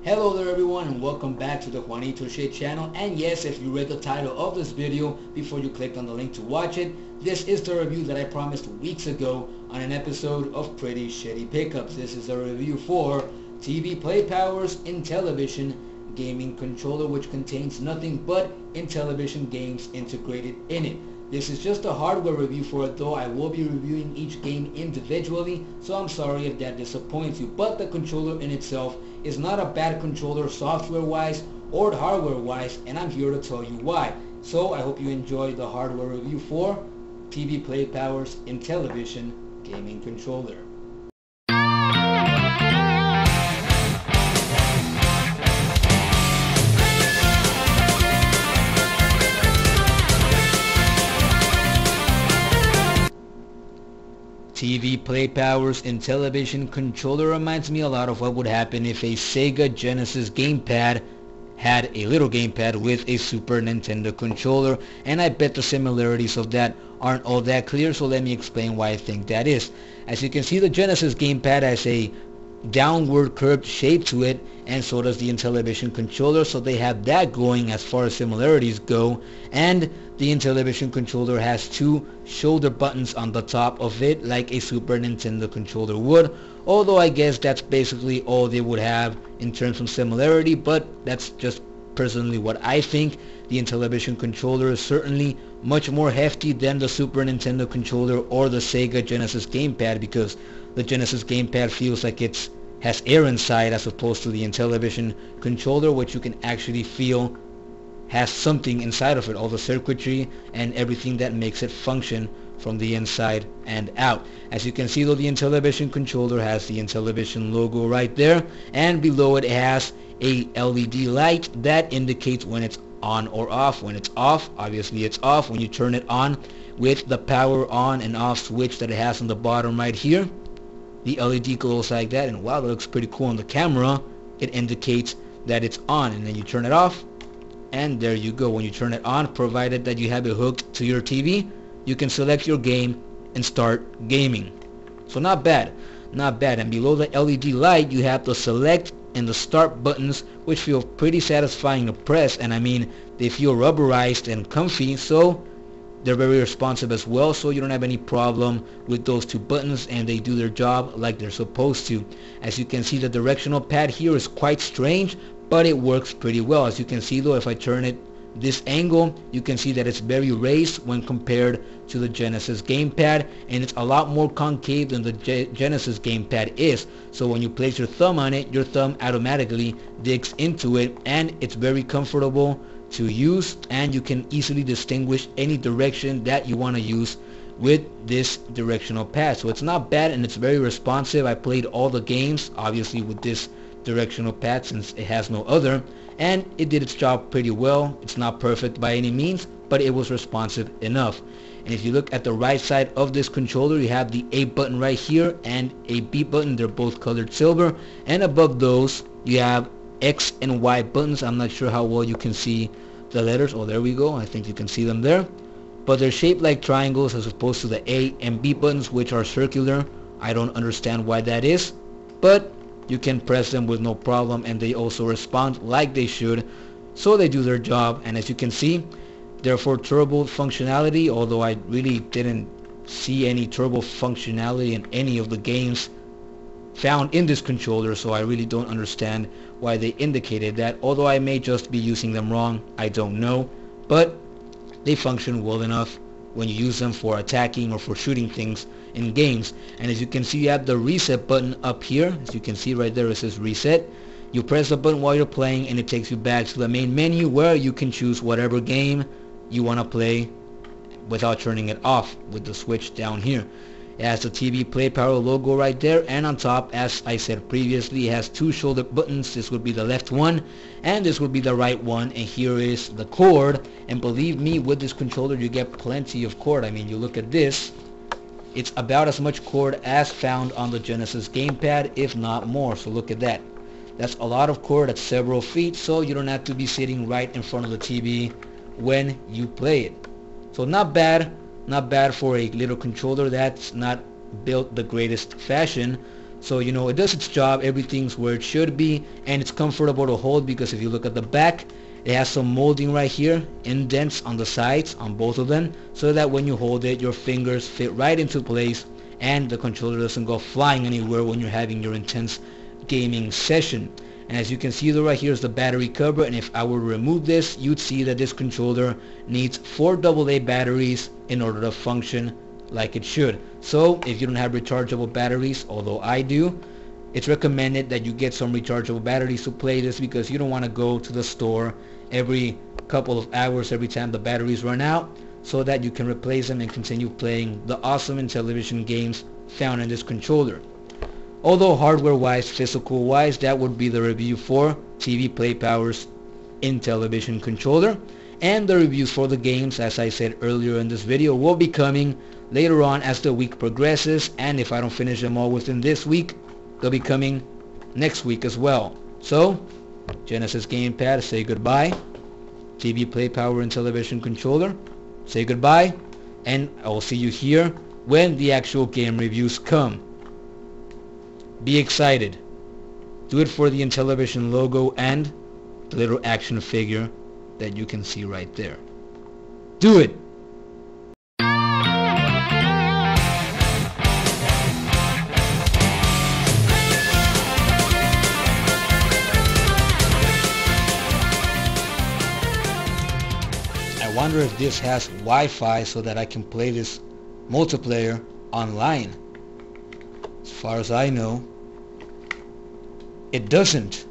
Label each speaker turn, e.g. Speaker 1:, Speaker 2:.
Speaker 1: Hello there everyone and welcome back to the Juanito Shet channel. And yes, if you read the title of this video before you clicked on the link to watch it, this is the review that I promised weeks ago on an episode of Pretty Shitty Pickups. This is a review for TV Play Power's Intellivision gaming controller, which contains nothing but Intellivision games integrated in it. This is just a hardware review for it, though I will be reviewing each game individually, so I'm sorry if that disappoints you. But the controller in itself is not a bad controller software-wise or hardware-wise, and I'm here to tell you why. So I hope you enjoy the hardware review for TV Play Power's Intellivision gaming controller. TV Play Power's Intellivision controller reminds me a lot of what would happen if a Sega Genesis gamepad had a little gamepad with a Super Nintendo controller, and I bet the similarities of that aren't all that clear, so let me explain why I think that is. As you can see, the Genesis gamepad has a downward curved shape to it, and so does the Intellivision controller, so they have that going as far as similarities go. And the Intellivision controller has two shoulder buttons on the top of it like a Super Nintendo controller would, although I guess that's basically all they would have in terms of similarity, but that's just personally what I think. The Intellivision controller is certainly much more hefty than the Super Nintendo controller or the Sega Genesis gamepad, because the Genesis gamepad feels like it has air inside, as opposed to the Intellivision controller, which you can actually feel has something inside of it, all the circuitry and everything that makes it function from the inside and out. As you can see, though, the Intellivision controller has the Intellivision logo right there, and below it has a LED light that indicates when it's on or off. When it's off, obviously it's off. When you turn it on with the power on and off switch that it has on the bottom right here, the LED glows like that, and wow, that looks pretty cool on the camera. It indicates that it's on, and then you turn it off, and there you go. When you turn it on, provided that you have it hooked to your TV, you can select your game and start gaming. So not bad, not bad. And below the LED light, you have the select and the start buttons, which feel pretty satisfying to press, and I mean, they feel rubberized and comfy, so they're very responsive as well, so you don't have any problem with those two buttons, and they do their job like they're supposed to. As you can see, the directional pad here is quite strange, but it works pretty well. As you can see, though, if I turn it this angle, you can see that it's very raised when compared to the Genesis gamepad, and it's a lot more concave than the Genesis gamepad is. So when you place your thumb on it, your thumb automatically digs into it, and it's very comfortable to use, and you can easily distinguish any direction that you want to use with this directional pad. So it's not bad, and it's very responsive. I played all the games obviously with this directional pad since it has no other, and it did its job pretty well. It's not perfect by any means, but it was responsive enough. And if you look at the right side of this controller, you have the A button right here and a B button. They're both colored silver, and above those you have X and Y buttons. I'm not sure how well you can see the letters. Oh, there we go. I think you can see them there, but they're shaped like triangles as opposed to the A and B buttons, which are circular. I don't understand why that is, but you can press them with no problem, and they also respond like they should, so they do their job. And as you can see, they're for turbo functionality, although I really didn't see any turbo functionality in any of the games found in this controller, so I really don't understand why they indicated that, although I may just be using them wrong. I don't know, but they function well enough when you use them for attacking or for shooting things in games. And as you can see, you have the reset button up here. As you can see right there, it says reset. You press the button while you're playing, and it takes you back to the main menu where you can choose whatever game you want to play without turning it off with the switch down here. It has the TV Play Power logo right there, and on top, as I said previously, it has two shoulder buttons. This would be the left one, and this would be the right one, and here is the cord. And believe me, with this controller you get plenty of cord. I mean, you look at this, it's about as much cord as found on the Genesis gamepad, if not more. So look at that. That's a lot of cord at several feet, so you don't have to be sitting right in front of the TV when you play it. So not bad for a little controller that's not built the greatest fashion. So you know, it does its job, everything's where it should be, and it's comfortable to hold, because if you look at the back, it has some molding right here, indents on the sides on both of them, so that when you hold it, your fingers fit right into place and the controller doesn't go flying anywhere when you're having your intense gaming session. And as you can see though, right here is the battery cover, and if I were to remove this, you'd see that this controller needs 4 AA batteries in order to function like it should. So if you don't have rechargeable batteries, although I do, it's recommended that you get some rechargeable batteries to play this, because you don't want to go to the store every couple of hours every time the batteries run out, so that you can replace them and continue playing the awesome Intellivision games found in this controller. Although hardware wise, physical wise, that would be the review for TV Play Power's Intellivision controller. And the reviews for the games, as I said earlier in this video, will be coming later on as the week progresses, and if I don't finish them all within this week, they'll be coming next week as well. So, Genesis Gamepad, say goodbye. TV Play Power Intellivision controller, say goodbye, and I will see you here when the actual game reviews come. Be excited. Do it for the Intellivision logo and the little action figure that you can see right there. Do it! I wonder if this has Wi-Fi so that I can play this multiplayer online. As far as I know, it doesn't.